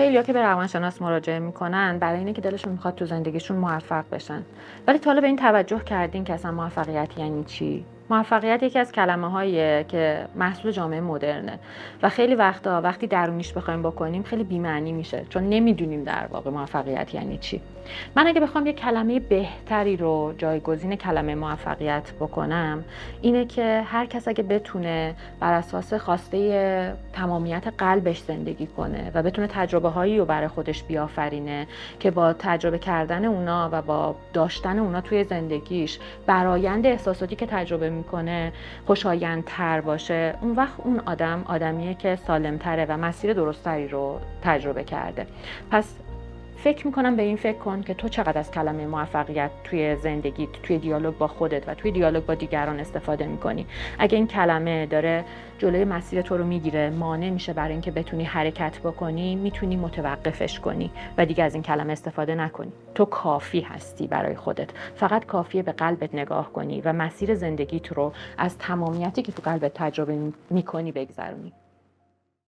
خیلی‌ها که به روانشناس مراجعه میکنن برای اینه که دلشون میخواد تو زندگیشون موفق بشن. ولی تا حالا به این توجه کردین که اصلا موفقیت یعنی چی؟ موفقیت یکی از کلمه‌هاییه که محصول جامعه مدرنه و خیلی وقتا وقتی درونیش بخوایم بکنیم خیلی بی‌معنی میشه، چون نمیدونیم در واقع موفقیت یعنی چی. من اگه بخوام یه کلمه بهتری رو جایگزین کلمه موفقیت بکنم، اینه که هر کس اگه بتونه بر اساس خواسته تمامیت قلبش زندگی کنه و بتونه تجربه‌هایی رو برای خودش بیافرینه که با تجربه کردن اونا و با داشتن اونا توی زندگیش برآیند احساساتی که تجربه میکنه خوشایندتر باشه، اون وقت اون آدم آدمیه که سالمتره و مسیر درستری رو تجربه کرده. پس فکر میکنم به این فکر کن که تو چقدر از کلمه موفقیت توی زندگیت، توی دیالوگ با خودت و توی دیالوگ با دیگران استفاده میکنی. اگه این کلمه داره جلوی مسیر تو رو میگیره، مانع میشه برای اینکه بتونی حرکت بکنی، میتونی متوقفش کنی و دیگه از این کلمه استفاده نکنی. تو کافی هستی برای خودت، فقط کافیه به قلبت نگاه کنی و مسیر زندگیت رو از تمامیتی که تو قلبت تجربه میکنی بگذرونی.